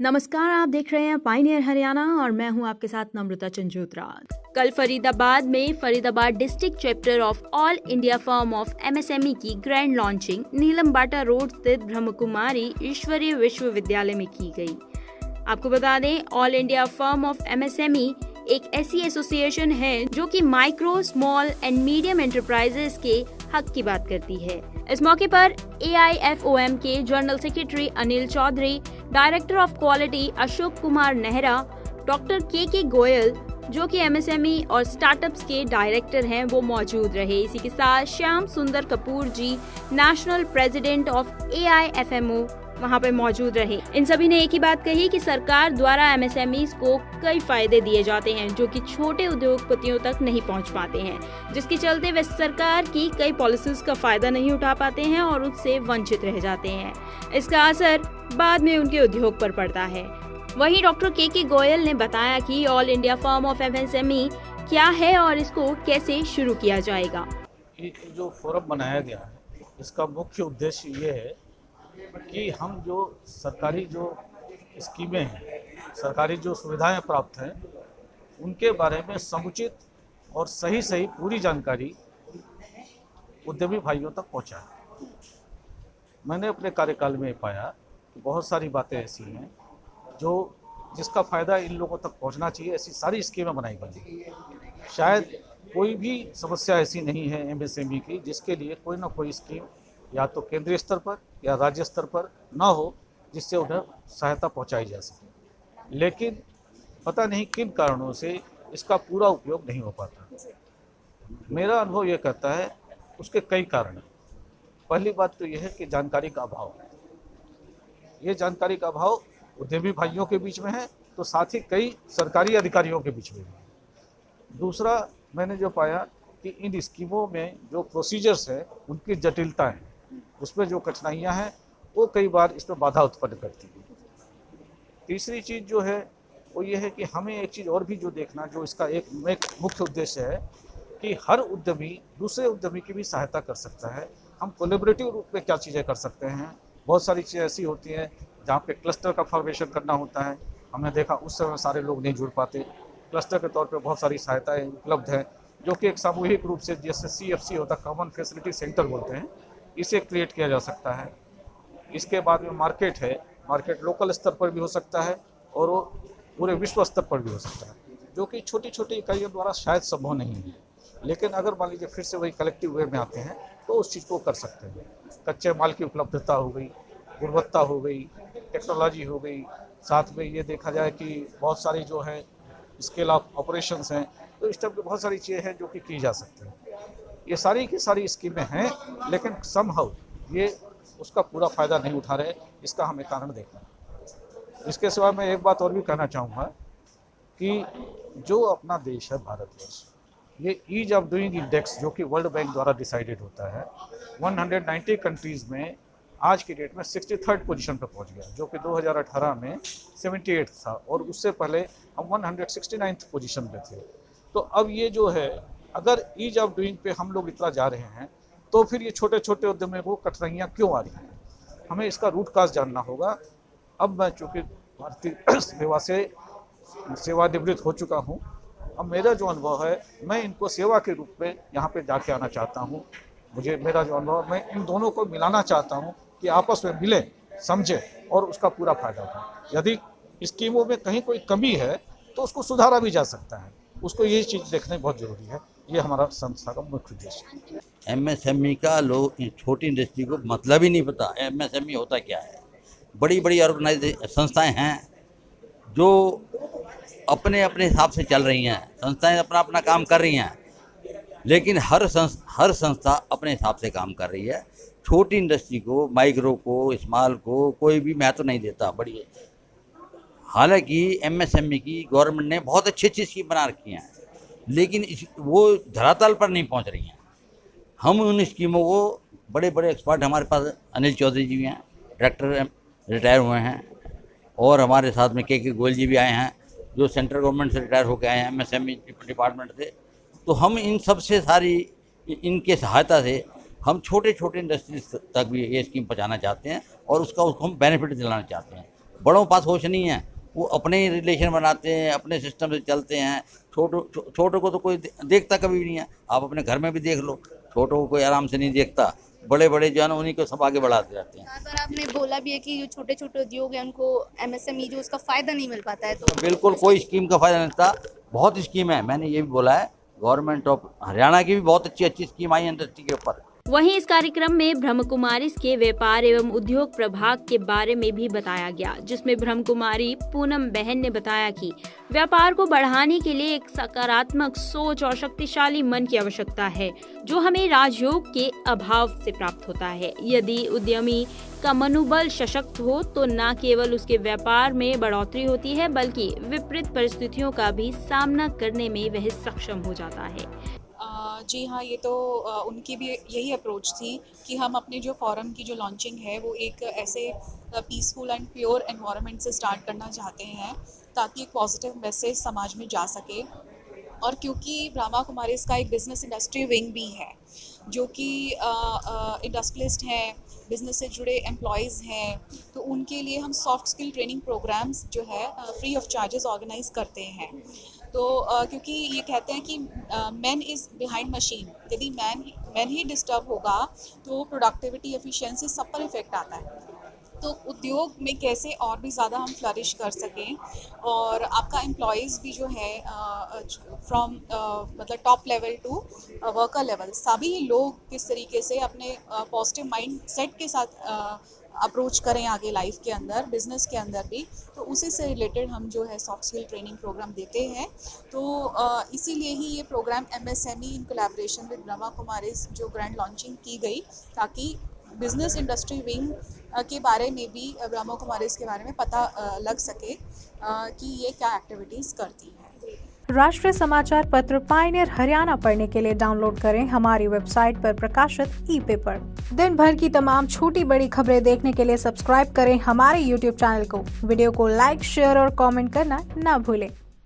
नमस्कार, आप देख रहे हैं पायनियर हरियाणा और मैं हूं आपके साथ नम्रता चंजोत्रा। कल फरीदाबाद में Faridabad district chapter of all India firm of MSME की ग्रैंड लॉन्चिंग नीलम बाटा रोड स्थित ब्रह्मकुमारी ईश्वरीय विश्वविद्यालय में की गई। आपको बता दें, all India firm of MSME एक ऐसी एसोसिएशन है जो कि micro, small and medium enterprises के हक की बात करती है। इस मौके पर AIFOM के general secretary Anil Chaudhary, director of quality Ashok Kumar Nehra, doctor K Goyal जो कि MSME और स्टार्टअप्स के डायरेक्टर हैं, वो मौजूद रहे। इसी के साथ श्याम सुंदर कपूर जी, नेशनल प्रेसिडेंट ऑफ AIFMO, वहां पे मौजूद रहे। इन सभी ने एक ही बात कही कि सरकार द्वारा MSMEs को कई फायदे दिए जाते हैं जो कि छोटे उद्योगपतियों तक नहीं पहुंच पाते हैं, जिसके चलते वे सरकार की कई पॉलिसीज का फायदा नहीं उठा पाते हैं और उससे वंचित रह जाते हैं। इसका असर बाद में उनके उद्योग पर पड़ता है। वहीं डॉक्टर के गोयल ने बताया कि all India firm of MSME क्या है और इसको कैसे शुरू किया जाएगा। जो फोरम बनाया गया है, इसका मुख्य उद्देश्य ये है कि हम जो सरकारी जो स्कीमें हैं, सरकारी जो सुविधाएं प्राप्त हैं, उनके बारे में समुचित और सही पूरी जानकारी उद्यमी भाइयों तक पहुंचाएं। मैंने अपने कार्यकाल में पाया कि बहुत सारी बातें ऐसी हैं जिसका फ़ायदा इन लोगों तक पहुंचना चाहिए, ऐसी सारी स्कीमें बनाई गई। शायद कोई भी समस्या ऐसी नहीं है MSME की जिसके लिए कोई ना कोई स्कीम या तो केंद्रीय स्तर पर या राज्य स्तर पर ना हो जिससे उन्हें सहायता पहुंचाई जा सके, लेकिन पता नहीं किन कारणों से इसका पूरा उपयोग नहीं हो पाता। मेरा अनुभव ये कहता है उसके कई कारण हैं। पहली बात तो यह है कि जानकारी का अभाव। ये जानकारी का अभाव उद्यमी भाइयों के बीच में है, तो साथ ही कई सरकारी अधिकारियों के बीच में भी है। दूसरा, मैंने जो पाया कि इन स्कीमों में जो प्रोसीजर्स हैं उनकी जटिलता है, उसमें जो कठिनाइयां हैं वो कई बार इसमें बाधा उत्पन्न करती है। तीसरी चीज़ जो है वो ये है कि हमें एक चीज़ और भी जो देखना, जो इसका एक मुख्य उद्देश्य है कि हर उद्यमी दूसरे उद्यमी की भी सहायता कर सकता है। हम कोलैबोरेटिव रूप में क्या चीज़ें कर सकते हैं। बहुत सारी चीज़ें ऐसी होती हैं जहाँ पे क्लस्टर का फॉर्मेशन करना होता है। हमने देखा उस समय सारे लोग नहीं जुड़ पाते। क्लस्टर के तौर पे बहुत सारी सहायताएं उपलब्ध हैं जो कि एक सामूहिक रूप से, जैसे CFC होता है, कॉमन फैसिलिटी सेंटर बोलते हैं, इसे क्रिएट किया जा सकता है। इसके बाद में मार्केट है, मार्केट लोकल स्तर पर भी हो सकता है और वो पूरे विश्व स्तर पर भी हो सकता है, जो कि छोटी छोटी इकाइयों द्वारा शायद संभव नहीं है। लेकिन अगर मान लीजिए फिर से वही कलेक्टिव वे में आते हैं तो उस चीज़ को कर सकते हैं। कच्चे माल की उपलब्धता हो गई, गुणवत्ता हो गई, टेक्नोलॉजी हो गई, साथ में ये देखा जाए कि बहुत सारी जो है स्केल ऑफ ऑपरेशंस हैं, तो इस टाइप की बहुत सारी चीज़ें हैं जो कि की जा सकती हैं। ये सारी की सारी स्कीमें हैं, लेकिन समहाउ ये उसका पूरा फ़ायदा नहीं उठा रहे। इसका हमें कारण देखना है। इसके सिवा मैं एक बात और भी कहना चाहूँगा कि जो अपना देश है भारतवर्ष, ये ईज ऑफ डूइंग इंडेक्स जो कि वर्ल्ड बैंक द्वारा डिसाइडेड होता है, 190 कंट्रीज़ में आज की डेट में 63rd पोजीशन पर पहुंच गया, जो कि 2018 में 78 था और उससे पहले हम 169th पोजीशन पे थे। तो अब ये जो है, अगर ईज ऑफ डूइंग पे हम लोग इतना जा रहे हैं तो फिर ये छोटे छोटे उद्यमियों को कठिनाइयाँ क्यों आ रही हैं, हमें इसका रूट काज जानना होगा। अब मैं चूँकि भारतीय सेवा से सेवानिवृत्त हो चुका हूँ, अब मेरा जो अनुभव है, मैं इनको सेवा के रूप में यहाँ पे जाके आना चाहता हूँ। मेरा जो अनुभव, मैं इन दोनों को मिलाना चाहता हूँ कि आपस में मिले, समझे और उसका पूरा फायदा उठाएं। यदि स्कीमों में कहीं कोई कमी है तो उसको सुधारा भी जा सकता है, उसको ये चीज़ देखना बहुत ज़रूरी है। ये हमारा संस्था का मुख्य उद्देश्य है। एमएसएमई का लोग छोटी इंडस्ट्री को मतलब ही नहीं पता एमएसएमई होता क्या है। बड़ी बड़ी ऑर्गेनाइजेशन संस्थाएं हैं जो अपने अपने हिसाब से चल रही हैं, संस्थाएं अपना अपना काम कर रही हैं, लेकिन हर संस्था अपने हिसाब से काम कर रही है। छोटी इंडस्ट्री को, माइक्रो को, स्मॉल को कोई भी महत्व नहीं देता। बड़ी हालांकि एमएसएमई की गवर्नमेंट ने बहुत अच्छी स्कीम बना रखी हैं, लेकिन वो धरातल पर नहीं पहुंच रही हैं। हम उन स्कीमों को, बड़े बड़े एक्सपर्ट हमारे पास अनिल चौधरी जी भी हैं, डायरेक्टर रिटायर हुए हैं, और हमारे साथ में के गोयल जी भी आए हैं जो सेंट्रल गवर्नमेंट से रिटायर होकर आए हैं एमएसएमई डिपार्टमेंट से। तो हम इन सब से सारी इनके सहायता से हम छोटे छोटे इंडस्ट्रीज तक भी ये स्कीम पहुँचाना चाहते हैं और उसको हम बेनिफिट दिलाना चाहते हैं। बड़ों पास होश नहीं है, वो अपने रिलेशन बनाते हैं, अपने सिस्टम से चलते हैं। छोटों को तो कोई देखता कभी भी नहीं है। आप अपने घर में भी देख लो, छोटों को कोई आराम से नहीं देखता, बड़े बड़े जो है उन्हीं को सब आगे बढ़ाते रहते हैं। पर आपने बोला भी है कि जो छोटे छोटे उद्योग हैं उनको एमएसएमई जो उसका फ़ायदा नहीं मिल पाता है, तो बिल्कुल कोई स्कीम का फ़ायदा नहीं मिलता। बहुत स्कीम है, मैंने ये भी बोला है, गवर्नमेंट ऑफ हरियाणा की भी बहुत अच्छी स्कीम आई इंडस्ट्री के ऊपर। वहीं इस कार्यक्रम में ब्रह्म कुमारी के व्यापार एवं उद्योग प्रभाग के बारे में भी बताया गया, जिसमें ब्रह्म कुमारी पूनम बहन ने बताया कि व्यापार को बढ़ाने के लिए एक सकारात्मक सोच और शक्तिशाली मन की आवश्यकता है, जो हमें राजयोग के अभाव से प्राप्त होता है। यदि उद्यमी का मनोबल सशक्त हो तो न केवल उसके व्यापार में बढ़ोतरी होती है, बल्कि विपरीत परिस्थितियों का भी सामना करने में वह सक्षम हो जाता है। जी हाँ, ये तो उनकी भी यही अप्रोच थी कि हम अपने जो फोरम की जो लॉन्चिंग है वो एक ऐसे पीसफुल एंड प्योर एनवायरनमेंट से स्टार्ट करना चाहते हैं ताकि एक पॉजिटिव मैसेज समाज में जा सके। और क्योंकि ब्रह्मा कुमारीज का एक बिज़नेस इंडस्ट्री विंग भी है जो कि इंडस्ट्रियलिस्ट हैं, बिज़नेस से जुड़े एम्प्लॉयज़ हैं, तो उनके लिए हम सॉफ्ट स्किल ट्रेनिंग प्रोग्राम्स जो है फ्री ऑफ चार्जेस ऑर्गेनाइज करते हैं। तो क्योंकि ये कहते हैं कि मैन इज़ बिहाइंड मशीन, यदि मैन ही डिस्टर्ब होगा तो प्रोडक्टिविटी, एफिशिएंसी सब पर इफ़ेक्ट आता है। तो उद्योग में कैसे और भी ज़्यादा हम फ्लरिश कर सकें और आपका एम्प्लॉयज़ भी जो है फ्रॉम मतलब top level to worker level सभी लोग किस तरीके से अपने पॉजिटिव माइंड सेट के साथ अप्रोच करें आगे लाइफ के अंदर, बिज़नेस के अंदर भी, तो उसी से रिलेटेड हम जो है सॉफ्ट स्किल ट्रेनिंग प्रोग्राम देते हैं। तो इसीलिए ही ये program MSME in collaboration with Brahma Kumaris जो ग्रैंड लॉन्चिंग की गई, ताकि बिज़नेस इंडस्ट्री विंग के बारे में भी ब्रह्मा कुमारीज के बारे में पता लग सके कि ये क्या एक्टिविटीज़ करती हैं। राष्ट्रीय समाचार पत्र पायनियर हरियाणा पढ़ने के लिए डाउनलोड करें हमारी वेबसाइट पर प्रकाशित ई-पेपर। दिन भर की तमाम छोटी बड़ी खबरें देखने के लिए सब्सक्राइब करें हमारे YouTube चैनल को। वीडियो को लाइक, शेयर और कमेंट करना ना भूलें।